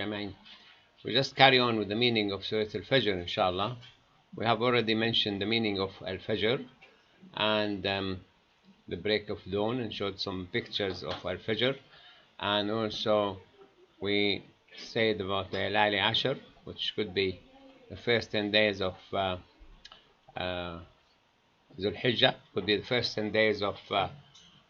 mean, we just carry on with the meaning of Surah Al-Fajr, inshallah. We have already mentioned the meaning of Al-Fajr and the break of dawn, and showed some pictures of Al-Fajr. And also we said about the Layli Ashr, which could be the first 10 days of Dhul Hijjah, could be the first 10 days of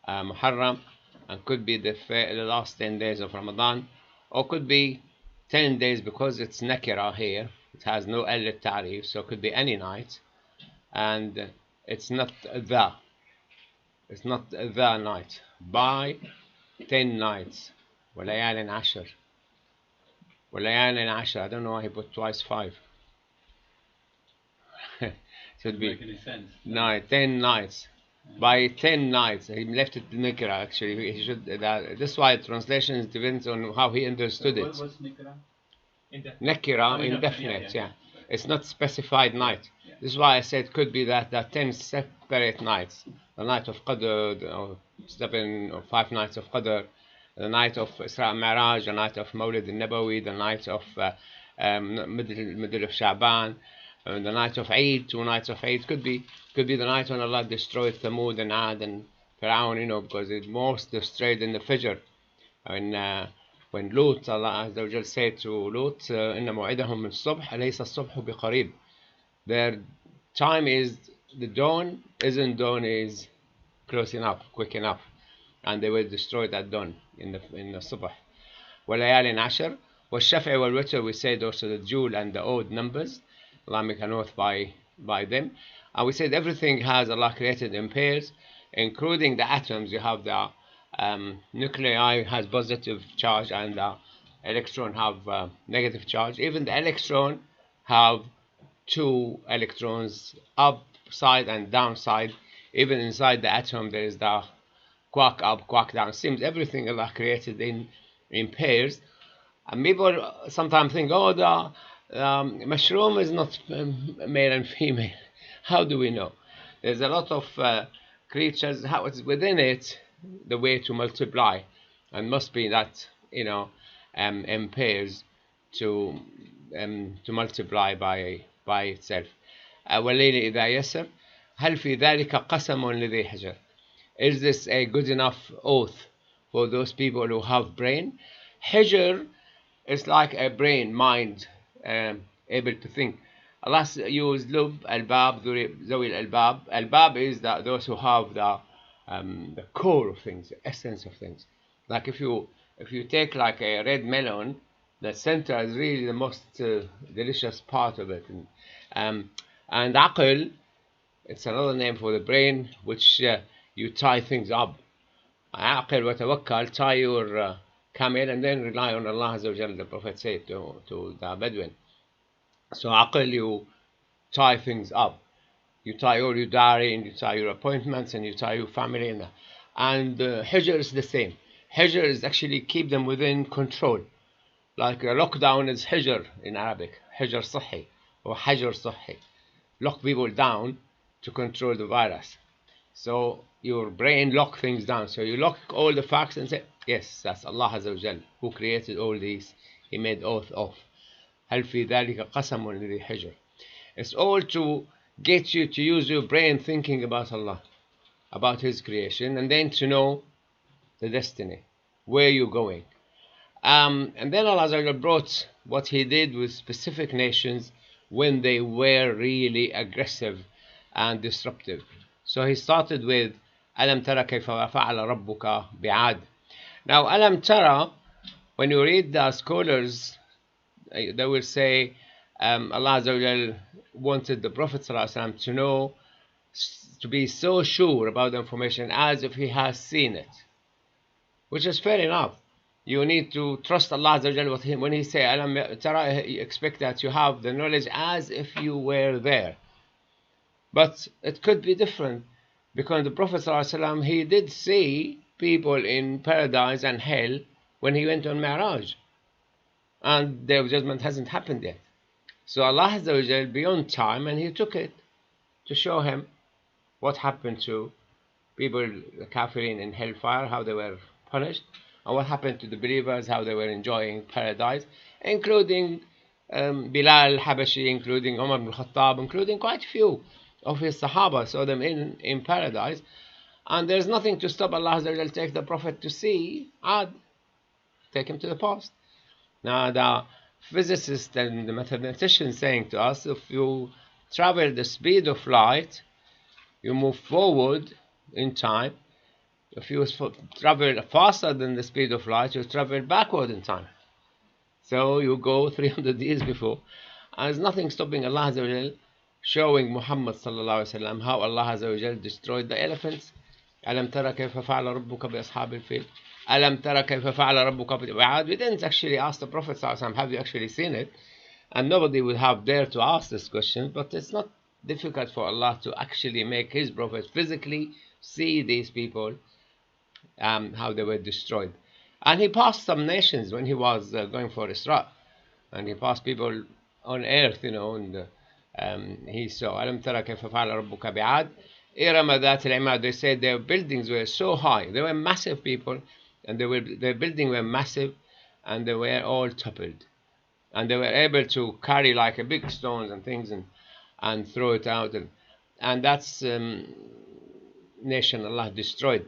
Muharram, and could be the last 10 days of Ramadan, or could be 10 days because it's nakira here, it has no al-ta'rif, so it could be any night, and it's not the night. By 10 nights. وَلَيَالٍ عَشْرٍ. وَلَيَالٍ عَشْرٍ. I don't know why he put twice 5. Should be 10 nights. By 10 nights. He left it Nikra actually. He should. This is why translation depends on how he understood it. What's Nikra? Nakira, indefinite, yeah. It's not specified night. Yeah. This is why I said it could be that 10 separate nights. The night of Qadr, or 7 or 5 nights of Qadr, the night of Isra Mi'raj, the night of Mawlid al-Nabawi, the night of middle of Sha'ban, the night of Eid, 2 nights of Eid. Could be the night when Allah destroyed Thamud and Ad and Fir'aun, because it most destroyed in the Fajr. When Lut, Allah Azza wa Jal said to Lut, إِنَّ مَوْعِدَهُمْ الصُّبْحِ أَلَيْسَ الصُّبْحُ بِقَرِيبٍ. Their time is, the dawn is close enough, quick enough. And they were destroyed at dawn in the Subh. وَلَيَالٍ عَشْرٍ. وَالشَّفْعِ وَالْوِتْرِ, we said also the jewel and the odd numbers. Allah make an oath by them. And we said everything has Allah created in pairs, including the atoms. You have the nuclei has positive charge and the electron have negative charge. Even the electron have 2 electrons, upside and downside. Even inside the atom there is the quark up, quark down. Seems everything Allah created in pairs. And people sometimes think, oh, the mushroom is not male and female. How do we know? There's a lot of creatures, how it's within it, the way to multiply, and must be that in pairs to multiply by itself. وَاللَّيْلِ إِذَا يَسَرْ هَلْ فِي ذَلِكَ قَسَمٌ لِذِي حِجْرٍ. Is this a good enough oath for those people who have brain? Hijr is like a brain, mind, able to think. Allah used lub, albab, zawil albab. Albab is those who have the core of things, the essence of things. Like if you take like a red melon, the center is really the most delicious part of it. And aql, it's another name for the brain, which you tie things up. Aql wa tawakkal, tie your camel and then rely on Allah Azza wa Jalla, the Prophet said to the Bedouin. So aql, you tie things up. You tie all your diary, and you tie your appointments, and you tie your family. And hijr is the same. Hijr is actually keep them within control. Like a lockdown is hijr in Arabic. Hijr صحي or hajr صحي. Lock people down to control the virus. So your brain lock things down. So you lock all the facts and say, yes, that's Allah Azza wa Jal who created all these. He made oath of. هل في ذلك قسم لذي حجر. It's all to get you to use your brain thinking about Allah, about His creation, and then to know the destiny, where you're going. And then Allah Azza wa Jal brought what He did with specific nations when they were really aggressive and disruptive. So He started with ألم ترى كيف فعل ربك بعاد. Now ألم ترى, when you read the scholars, they will say Allah Azza wa Jal wanted the Prophet ﷺ to know, to be so sure about the information as if he has seen it, which is fair enough. You need to trust Allah Azza wa Jal when He say Alam Tara, you expect that you have the knowledge as if you were there. But it could be different, because the Prophet ﷺ, he did see people in paradise and hell when he went on Mi'raj, and their judgment hasn't happened yet. So Allah Azza wa Jal beyond time, and He took it to show him what happened to people, the kafirin in hellfire, how they were punished, and what happened to the believers, how they were enjoying paradise. including Bilal al-Habashi, including Umar ibn Khattab, including quite a few of his Sahaba, saw them in paradise. And there's nothing to stop Allah Azza wa Jal take the Prophet to see Ad, take him to the past. Now the physicist and the mathematician saying to us, if you travel the speed of light, you move forward in time. If you travel faster than the speed of light, you travel backward in time. So you go 300 years before. And there's nothing stopping Allah Azza wa Jal showing Muhammad sallallahu alaihi wasallam how Allah Azza wa Jal destroyed the elephants. ألم ترى كيف فعل ربك بأصحاب الفيل ألم ترى كيف فعل ربك بعاد. We didn't actually ask the Prophet sallallahu alaihi wasallam, have you actually seen it? And nobody would have dared to ask this question, but it's not difficult for Allah to actually make his Prophet physically see these people, how they were destroyed. And he passed some nations when he was going for Isra, and he passed people on earth, and he saw ألم ترى كيف فعل ربك بعاد إرم ذات العماد. They said their buildings were so high, they were massive people, and their buildings were massive, and they were all toppled, and they were able to carry like a big stones and things and throw it out, and that's nation Allah destroyed.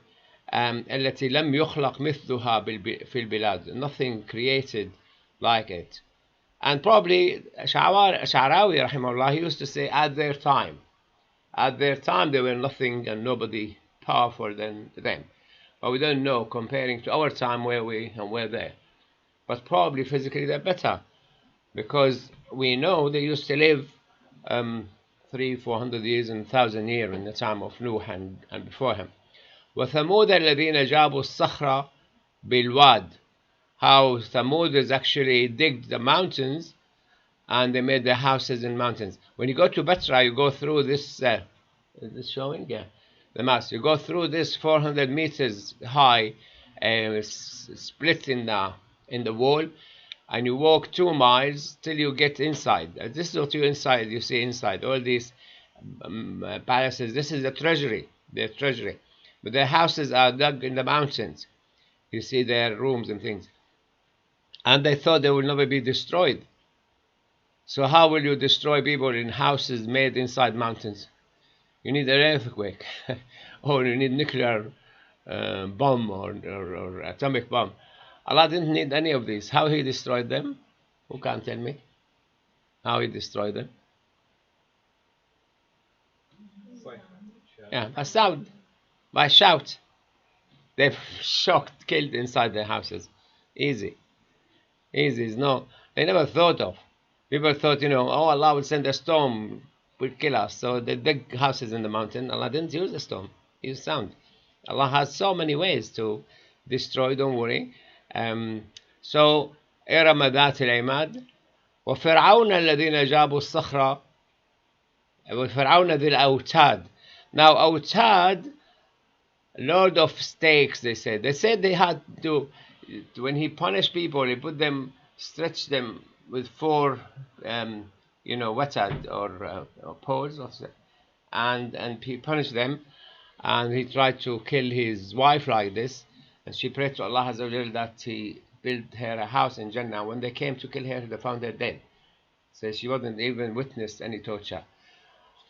التي لم يخلق مثلها في البلاد, nothing created like it. And probably Sha'rawi rahimahullah, he used to say at their time there were nothing and nobody powerful than them. But we don't know, comparing to our time where we and where they. But probably physically they're better, because we know they used to live 300-400 years and 1,000 years in the time of Nuh and before him. وثمود الذين جابوا الصخرة بالواد. How Thamud is actually digged the mountains and they made their houses in mountains. When you go to Batra, you go through this, is this showing? Yeah, the mass. You go through this 400 meters high split in the wall, and you walk 2 miles till you get inside. This is what you see inside all these palaces. This is the treasury, their treasury. But their houses are dug in the mountains. You see their rooms and things. And they thought they will never be destroyed. So how will you destroy people in houses made inside mountains? You need an earthquake, or you need nuclear bomb or atomic bomb. Allah didn't need any of these. How he destroyed them? Who can tell me how he destroyed them? Yeah, by sound, by shout. They've shocked, killed inside their houses. Easy is no. They never thought of. People thought, oh, Allah will send a storm, will kill us. So they dig houses in the mountain. Allah didn't use a storm. He used sound. Allah has so many ways to destroy. Don't worry. So إرم ذات العماد وفرعون الذين جابوا الصخرة وفرعون ذي الأوتاد. Now Autad, lord of stakes, they said. They said they had to, when he punished people, he put them, stretched them with 4, watad or poles, and he punished them, and he tried to kill his wife like this, and she prayed to Allah Azza wa Jal that he built her a house in Jannah. When they came to kill her, they found her dead. So she wasn't even witnessed any torture.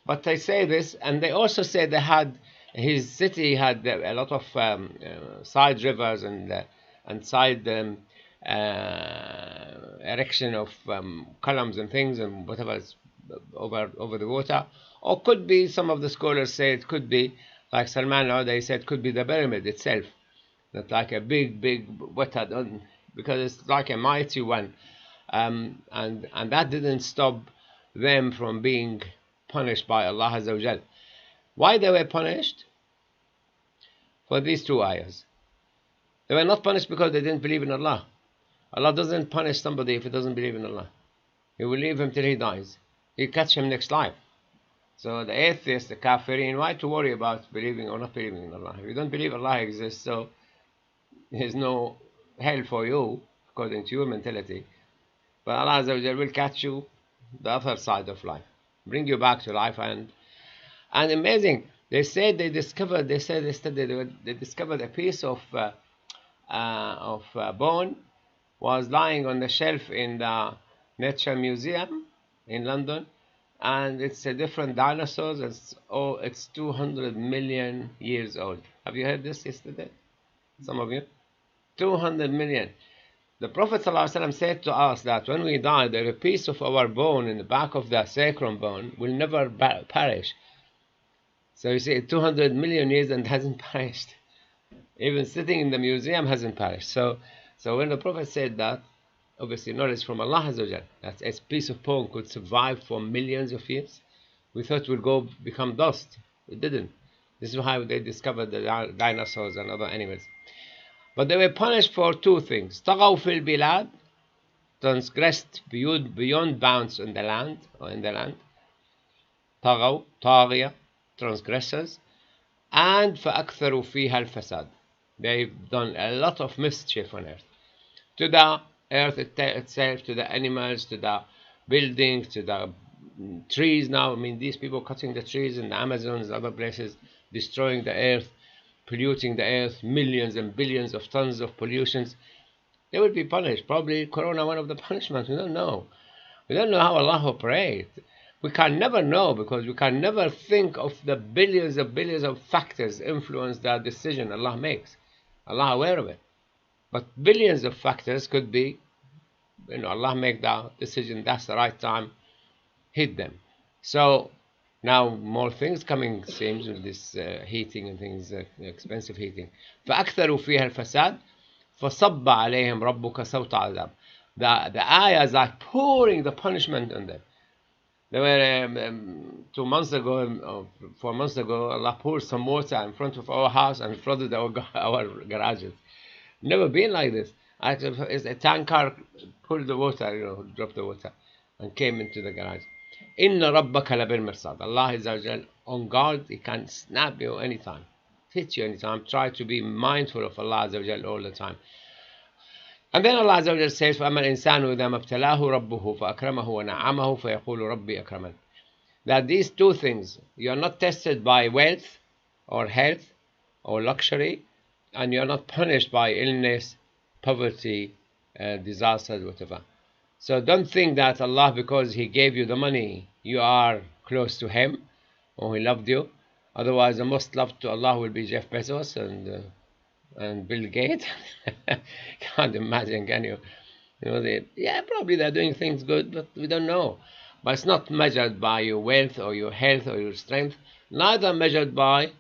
But they say this, and they also say they had, his city had a lot of side rivers and side erection of columns and things and whatever is over the water. Or could be, some of the scholars say it could be, like Salman, they said it could be the pyramid itself. Not like a big watad, because it's like a mighty one. And that didn't stop them from being punished by Allah Azza wa Jal. Why they were punished? For these 2 ayahs. They were not punished because they didn't believe in Allah. Allah doesn't punish somebody if he doesn't believe in Allah. He will leave him till he dies. He'll catch him next life. So the atheists, the kafirin, why to worry about believing or not believing in Allah? If you don't believe Allah exists, so there's no hell for you, according to your mentality. But Allah Azza wa Jal will catch you the other side of life, bring you back to life. And amazing, they said they discovered, they discovered a piece of bone was lying on the shelf in the Nature Museum in London, and it's a different dinosaurs. It's 200 million years old. Have you heard this yesterday? Some of you? 200 million. The Prophet ﷺ said to us that when we die, there is a piece of our bone in the back of the sacrum bone will never perish. So you see, 200 million years and hasn't perished. Even sitting in the museum hasn't perished. So when the Prophet said that, obviously knowledge from Allah Azza wa Jal, that a piece of bone could survive for millions of years, we thought it would go become dust. It didn't. This is how they discovered the dinosaurs and other animals. But they were punished for two things. طغوا في البلاد, transgressed beyond bounds in the land, طغوا, طاغية, transgressors. And فأكثروا فيها الفساد. They've done a lot of mischief on earth. To the earth itself, to the animals, to the buildings, to the trees now. I mean, these people cutting the trees in the Amazons, other places, destroying the earth, polluting the earth, millions and billions of tons of pollutions. They will be punished. Probably Corona, one of the punishments. We don't know. We don't know how Allah operates. We can never know, because we can never think of the billions of factors influence the decision Allah makes. Allah aware of it. But billions of factors could be, Allah make the decision, that's the right time, hit them. So now more things coming, seems, with this heating and things, expensive heating. فَأَكْثَرُوا فِيهَا الْفَسَادِ فَصَبَّ عَلَيْهِمْ رَبُّكَ سَوْطَ عَذَابٍ. The ayahs are pouring the punishment on them. There were 2 months ago, or 4 months ago, Allah poured some water in front of our house and flooded our garages. Never been like this. A tanker pulled the water, dropped the water, and came into the garage. Inna rabbaka labil mirsad. Allah is on guard. He can snap you anytime, hit you anytime. Try to be mindful of Allah all the time. And then Allah says, فَأَمَّا الْإِنسَانُ إِذَا مَا ابْتَلَاهُ رَبُّهُ فَأَكْرَمَهُ وَنَعَّمَهُ فَيَقُولُ رَبِّي أَكْرَمَنِ. That these two things, you are not tested by wealth or health or luxury, and you are not punished by illness, poverty, disasters, whatever. So don't think that Allah, because He gave you the money, you are close to Him, or He loved you. Otherwise, the most loved to Allah will be Jeff Bezos and Bill Gates. Can't imagine, can you? Probably they're doing things good, but we don't know. But it's not measured by your wealth or your health or your strength, neither measured by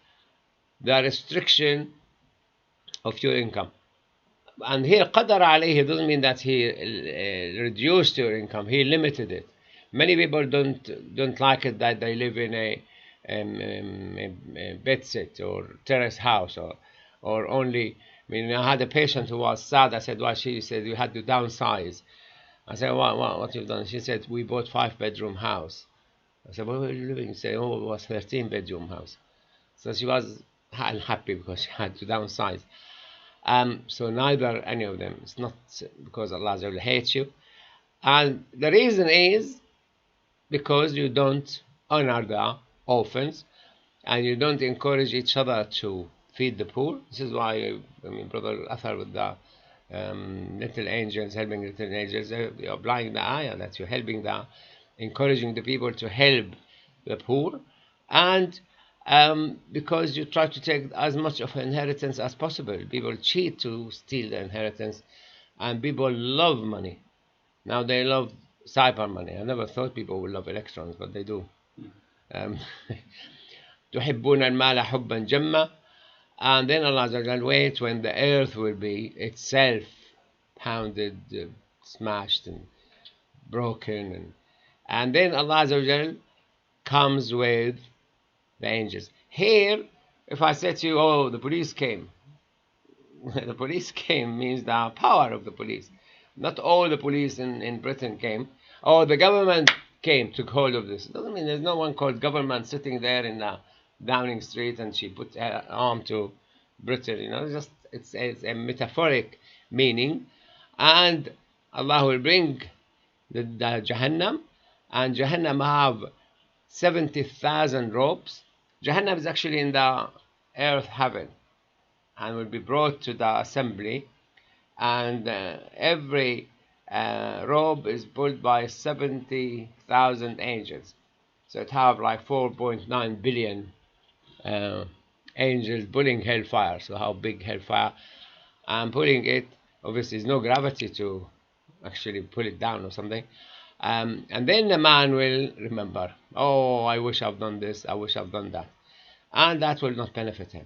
the restriction of your income. And here, qadar alayhi doesn't mean that He reduced your income. He limited it. Many people don't like it that they live in a bedsit or terrace house, or only. I had a patient who was sad. I said, "Why?" She said, "We had to downsize." I said, "What you've done?" She said, "We bought 5-bedroom house." I said, "Where were you living?" She said, "Oh, it was 13-bedroom house." So she was unhappy because she had to downsize. So neither any of them. It's not because Allah hates you. And the reason is because you don't honor the orphans, and you don't encourage each other to feed the poor. This is why, Brother Athar with the little angels, helping little angels, you're applying the ayah that you're encouraging the people to help the poor, and because you try to take as much of inheritance as possible. People cheat to steal the inheritance, and people love money. Now they love cyber money. I never thought people would love electrons, but they do. تحبون المال حبا جما. And then Allah waits when the earth will be itself pounded, smashed and broken, and then Allah comes with the angels. Here, if I said to you, "Oh, the police came," the police came means the power of the police. Not all the police in Britain came. Oh, the government came, took hold of this. It doesn't mean there's no one called government sitting there in the Downing Street and she put her arm to Britain. It's a metaphoric meaning. And Allah will bring the Jahannam, and Jahannam have 70,000 ropes. Jahannam is actually in the earth heaven and will be brought to the assembly. and every robe is pulled by 70,000 angels. So it have like 4.9 billion angels pulling hellfire. So how big hellfire? And pulling it, obviously there's no gravity to actually pull it down or something. And then the man will remember, oh, I wish I've done this, I wish I've done that. And that will not benefit him.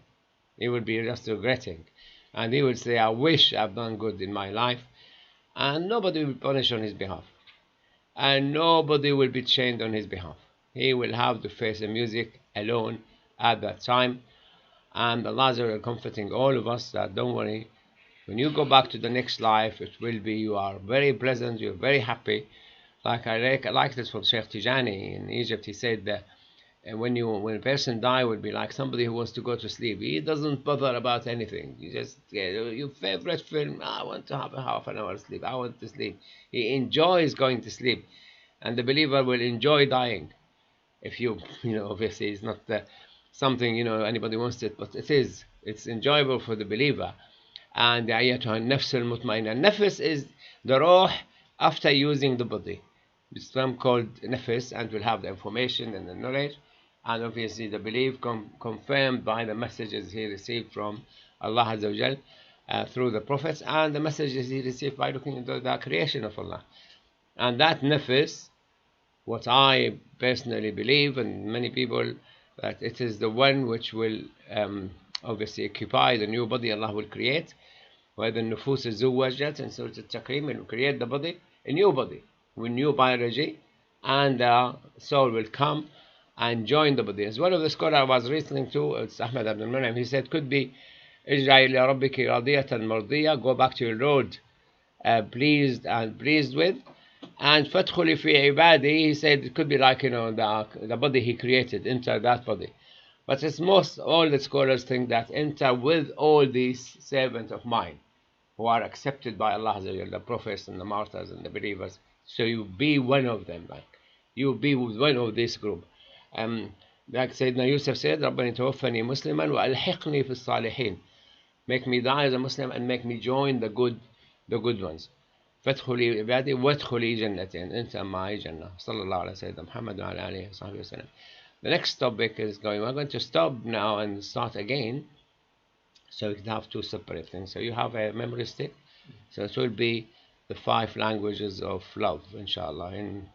He will be just regretting. And he will say, I wish I've done good in my life. And nobody will punish on his behalf. And nobody will be chained on his behalf. He will have to face the music alone at that time. And Allah is comforting all of us that don't worry, when you go back to the next life, it will be, you are very pleasant, you're very happy. Like I like this from Sheikh Tijani in Egypt. He said that when a person die, would be like somebody who wants to go to sleep. He doesn't bother about anything. You just your favorite film. I want to have a half an hour sleep. I want to sleep. He enjoys going to sleep, and the believer will enjoy dying. If obviously it's not something anybody wants it, but it is. It's enjoyable for the believer. And the ayatuha nafs al-mutmainah. Nafs is the ruh after using the body. Islam called nafs, and will have the information and the knowledge, and obviously the belief confirmed by the messages he received from Allah Azza wa Jal through the prophets, and the messages he received by looking into the creation of Allah. And that nafs, what I personally believe, and many people, that it is the one which will obviously occupy the new body Allah will create. Where the nufus zawwajat and Surah Al-Takrim will create the body, a new body with new biology, and the soul will come and join the body. As one of the scholars I was listening to, it's Ahmed Abdul Mun'im, he said, could be Ijra ila rabbiki radiyatan mardiyah, go back to your Lord pleased with, and fadkhuli fi ibadi, he said it could be like the body he created, enter that body. But it's all the scholars think that enter with all these servants of mine who are accepted by Allah, the prophets and the martyrs and the believers. So you be one of them, like you be one of this group. Like Sayyidina Yusuf said, رَبَّنِ تَوَفَّنِي مُسْلِمًا وَأَلْحِقْنِي فِي الصَّالِحِينَ. Make me die as a Muslim and make me join the good ones. فَادْخُلِي عِبَادِي وَادْخُلِي جَنَّتِي, enter my Jannah. Sallallahu alayhi wa sallam, Muhammad wa alayhi wa sallam. The next topic is we're going to stop now and start again, so we can have two separate things. So you have a memory stick, so it will be the 5 languages of love, inshallah, in